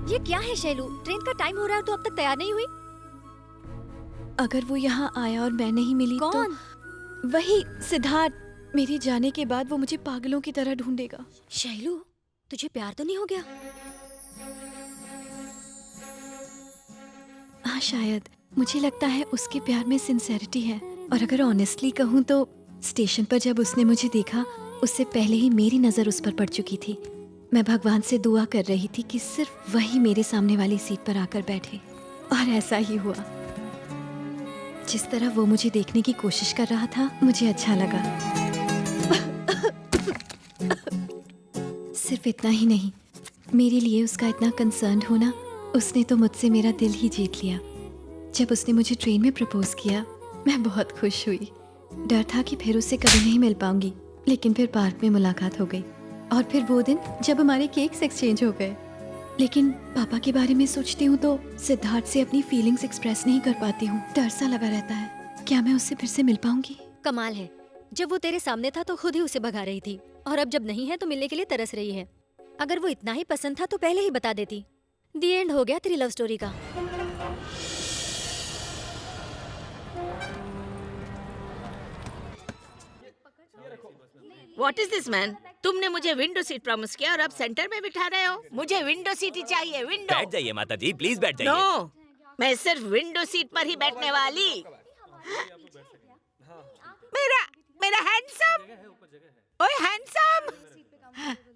ये क्या है शैलू? ट्रेन का टाइम हो रहा है तो अब तक तैयार नहीं हुई? अगर वो यहाँ आया और मैं नहीं मिली कौन? तो वही सिद्धार्थ। मेरे जाने के बाद वो मुझे पागलों की तरह ढूंढेगा। शैलू, तुझे प्यार तो नहीं हो गया? हाँ शायद। मुझे लगता है उसके प्यार में सिंसेरिटी है। और अगर ऑनेस्टली कहूँ तो स्टेशन पर जब उसने मुझे देखा उससे पहले ही मेरी नजर उस पर पड़ चुकी थी। मैं भगवान से दुआ कर रही थी कि सिर्फ वही मेरे सामने वाली सीट पर आकर बैठे, और ऐसा ही हुआ। जिस तरह वो मुझे देखने की कोशिश कर रहा था मुझे अच्छा लगा। सिर्फ इतना ही नहीं, मेरे लिए उसका इतना कंसर्न होना, उसने तो मुझसे मेरा दिल ही जीत लिया। जब उसने मुझे ट्रेन में प्रपोज किया मैं बहुत खुश हुई। डर था कि फिर उससे कभी नहीं मिल पाऊंगी, लेकिन फिर पार्क में मुलाकात हो गई। और फिर वो दिन जब हमारे केक्स एक्सचेंज हो गए। लेकिन पापा के बारे में सोचती हूँ तो सिद्धार्थ से अपनी फीलिंग्स एक्सप्रेस नहीं कर पाती हूँ। डर सा लगा रहता है, क्या मैं उससे फिर से मिल पाऊंगी? कमाल है, जब वो तेरे सामने था तो खुद ही उसे भगा रही थी, और अब जब नहीं है तो मिलने के लिए तरस रही है। अगर वो इतना ही पसंद था तो पहले ही बता देती। दी एंड हो गया तेरी लव स्टोरी का। What is this man? तुमने मुझे विंडो सीट प्रॉमिस किया और अब सेंटर में बिठा रहे हो। मुझे विंडो सीट ही चाहिए, विंडो। बैठ जाइए माता जी, प्लीज बैठ जाइए। नो, मैं सिर्फ विंडो सीट पर ही बैठने वाली। मेरा मेरा हैंडसम, ओए हैंडसम,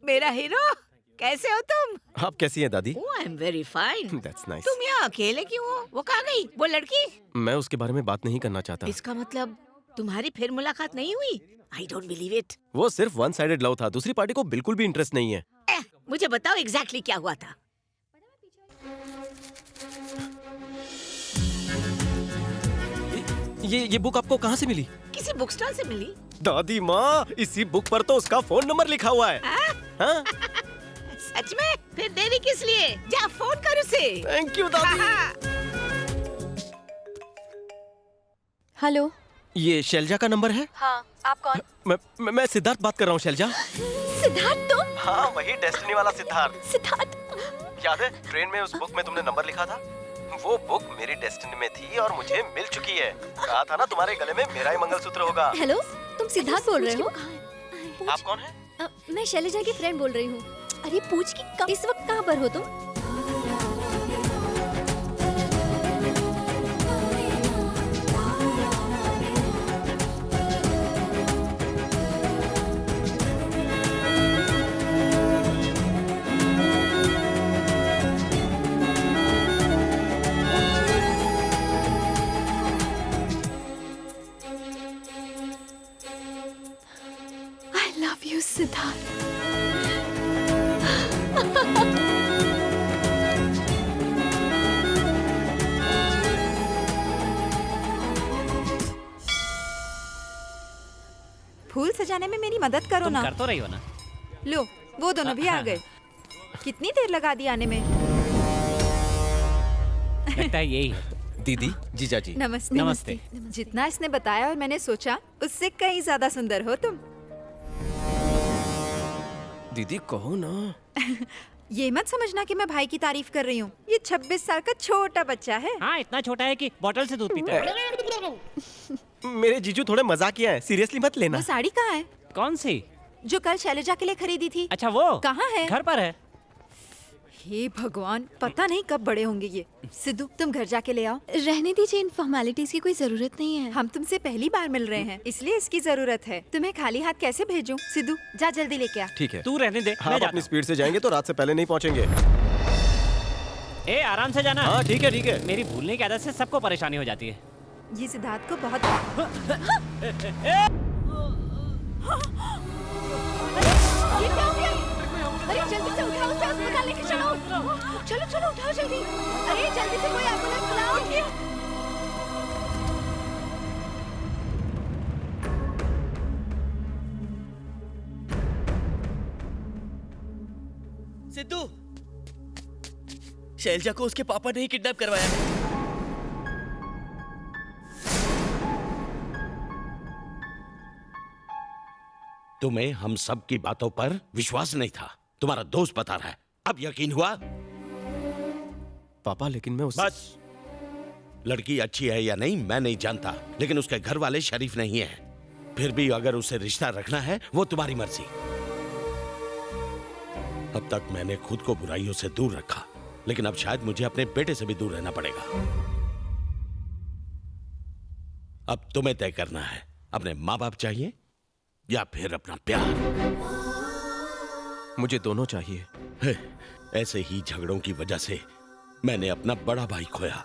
मेरा हीरो, कैसे हो तुम? आप कैसी हैं दादी? Oh, I'm very fine. That's nice. तुम यहाँ अकेले क्यों हो? वो कहाँ गई? वो लड़की? मैं उसके बारे में बात नहीं करना चाहता। इसका मतलब तुम्हारी फिर मुलाकात नहीं हुई? I don't believe it. वो सिर्फ वन साइडेड लव था, दूसरी पार्टी को बिल्कुल भी इंटरेस्ट नहीं है। मुझे बताओ एग्जैक्टली क्या हुआ था? ये बुक आपको कहाँ से मिली? किसी बुक स्टॉल से मिली। दादी माँ, इसी बुक पर तो उसका फोन नंबर लिखा हुआ है। हाँ? सच में? फिर देरी किस लिए? जा फोन कर उसे। थैंक यू दादी। हेलो, ये शैलजा का नंबर है? हाँ, आप कौन? मैं सिद्धार्थ बात कर रहा हूँ। शैलजा? सिद्धार्थ तुम? हाँ, वही डेस्टिनी वाला सिद्धार्थ। सिद्धार्थ, याद है ट्रेन में उस बुक में तुमने नंबर लिखा था? वो बुक मेरी डेस्टिनी में थी और मुझे मिल चुकी है। कहा था ना तुम्हारे गले में मेरा ही मंगलसूत्र होगा। हेलो, तुम सिद्धार्थ बोल रहे हो? आप कौन है? मैं शैलजा की फ्रेंड बोल रही हूँ। अरे पूछ की इस वक्त कहाँ पर हो तुम? I love you Siddharth. फूल सजाने में मेरी मदद करो तुम ना। कर तो रही हो ना? लो, वो दोनों भी आ गए। कितनी देर लगा दी आने में? लगता है यही है। दीदी, जीजा जी। नमस्ते। नमस्ते। जितना इसने बताया और मैंने सोचा उससे कहीं ज्यादा सुंदर हो तुम। दीदी कहो ना। ये मत समझना कि मैं भाई की तारीफ कर रही हूँ। ये 26 साल का छोटा बच्चा है। हाँ, इतना छोटा है कि बोतल से दूध पीता है। मेरे जीजू थोड़े मजाकिया हैं, सीरियसली मत लेना। वो साड़ी कहाँ है कौन सी? जो कल शैलजा के लिए खरीदी थी? अच्छा वो कहाँ है? घर पर है। हे भगवान, पता नहीं कब बड़े होंगे ये। सिद्धू, तुम घर जाके ले आओ। रहने दीजिए, इन फॉर्मेलिटीज की कोई जरूरत नहीं है। हम तुमसे पहली बार मिल रहे हैं, इसलिए इसकी जरूरत है। तुम्हें खाली हाथ कैसे भेजूं? सिद्धू, जा जल्दी लेके आ। ठीक है। तू रहने दे, मैं आप जाता अपनी हूँ। स्पीड से जाएंगे तो रात से पहले नहीं पहुंचेंगे। ए, आराम से जाना। हाँ ठीक है ठीक है। मेरी भूलने की आदत से सबको परेशानी हो जाती है। ये सिद्धार्थ को बहुत ये क्या हो गया? अरे जल्दी से उठाओ, उसे अस्पताल लेके चलो। चलो चलो उठाओ जल्दी। अरे जल्दी से कोई एम्बुलेंस बुलाओ। सिद्धू, शैलजा को उसके पापा ने ही किडनैप करवाया है। तुम्हें हम सब की बातों पर विश्वास नहीं था। तुम्हारा दोस्त बता रहा है, अब यकीन हुआ? पापा लेकिन मैं बस। लड़की अच्छी है या नहीं मैं नहीं जानता, लेकिन उसके घर वाले शरीफ नहीं है। फिर भी अगर उसे रिश्ता रखना है वो तुम्हारी मर्जी। अब तक मैंने खुद को बुराइयों से दूर रखा, लेकिन अब शायद मुझे अपने बेटे से भी दूर रहना पड़ेगा। अब तुम्हें तय करना है, अपने माँ बाप चाहिए या फिर अपना प्यार। मुझे दोनों चाहिए। ऐसे ही झगड़ों की वजह से मैंने अपना बड़ा भाई खोया।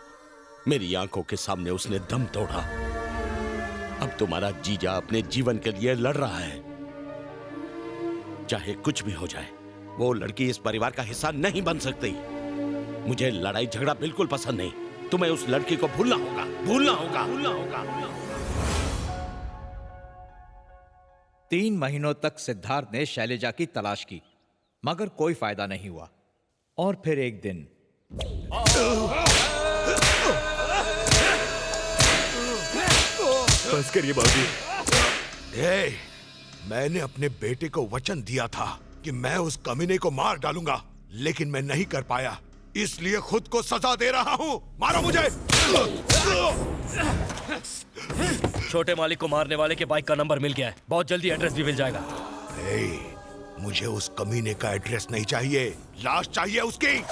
मेरी आंखों के सामने उसने दम तोड़ा। अब तुम्हारा जीजा अपने जीवन के लिए लड़ रहा है। चाहे कुछ भी हो जाए, वो लड़की इस परिवार का हिस्सा नहीं बन सकती। मुझे लड़ाई झगड़ा बिल्कुल पसंद नहीं। तुम्हें उस लड़की को भूलना होगा, भूलना होगा, भूलना होगा। 3 महीनों तक सिद्धार्थ ने शैलजा की तलाश की, मगर कोई फायदा नहीं हुआ। और फिर एक दिन बस करिए बाबू। मैंने अपने बेटे को वचन दिया था कि मैं उस कमीने को मार डालूंगा, लेकिन मैं नहीं कर पाया, इसलिए खुद को सजा दे रहा हूँ। मारो मुझे। छोटे मालिक को मारने वाले के बाइक का नंबर मिल गया है, बहुत जल्दी एड्रेस भी मिल जाएगा। मुझे उस कमीने का एड्रेस नहीं चाहिए, लाश चाहिए उसकी।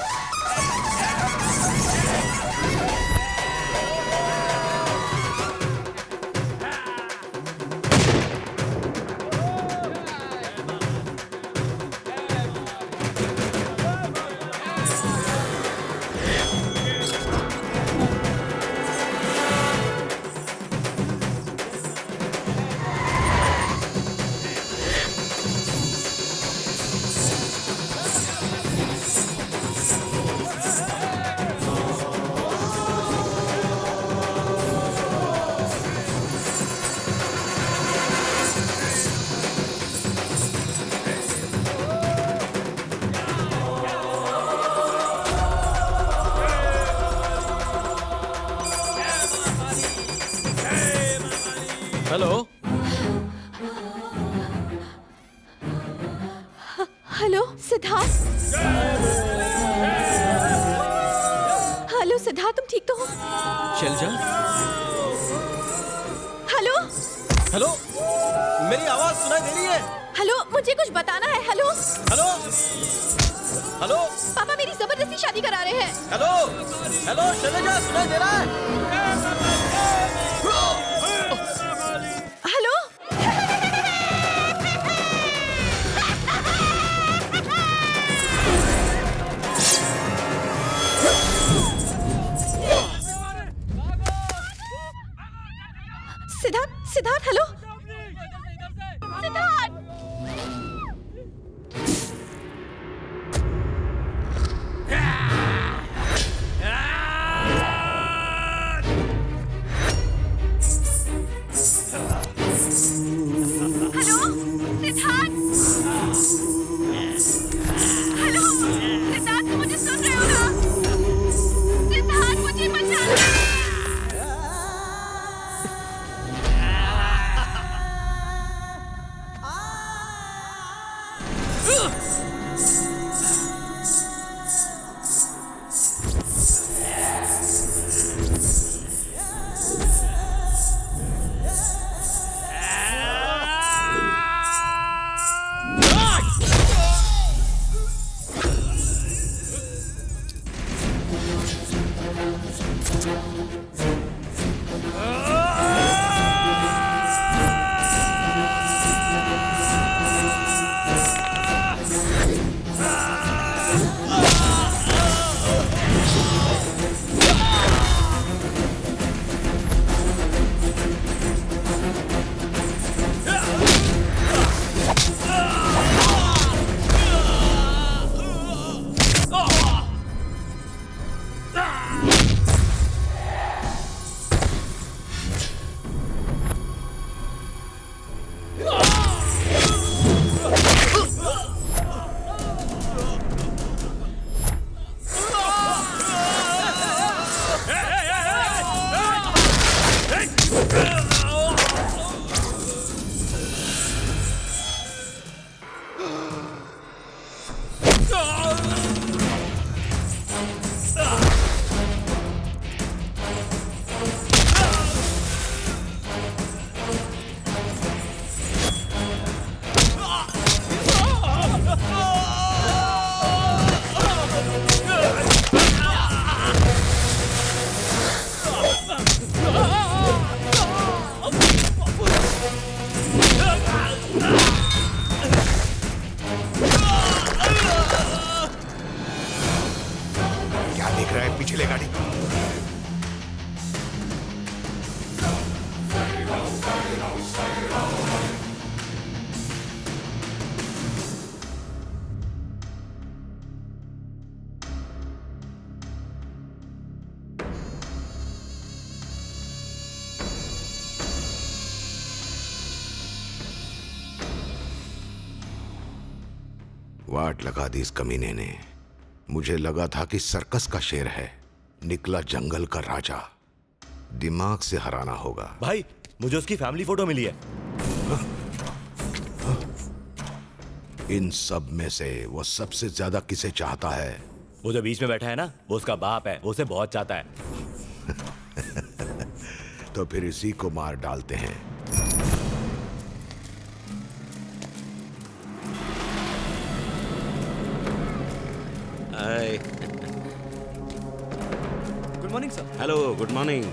Hello hello Siddharth. Hello Siddharth, तुम ठीक तो हो? शैलजा। हेलो हेलो, मेरी आवाज सुनाई दे रही है? हेलो, मुझे कुछ बताना है। हेलो हेलो हेलो पापा मेरी जबरदस्ती शादी करा रहे हैं। हेलो हेलो, शैलजा सुनाई दे रहा है? Hello Siddharth, Siddharth, hello Siddharth. Hello Siddharth, hello Siddharth, तुम मुझे सुन रहे हो ना? सिद्धार्थ, मुझे बचाना। पीछे ले गाड़ी। वाट लगा दी इस कमीने ने। मुझे लगा था कि सर्कस का शेर है, निकला जंगल का राजा। दिमाग से हराना होगा। भाई मुझे उसकी फैमिली फोटो मिली है। इन सब में से वो सबसे ज्यादा किसे चाहता है? वो जो बीच में बैठा है ना, वो उसका बाप है, वो उसे बहुत चाहता है। तो फिर इसी को मार डालते हैं। Hi. Good morning sir. Hello, good morning.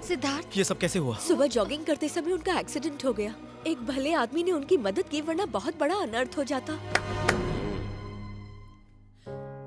Siddharth, ये सब कैसे हुआ? सुबह जॉगिंग करते समय उनका एक्सीडेंट हो गया। एक भले आदमी ने उनकी मदद की, वरना बहुत बड़ा अनर्थ हो जाता।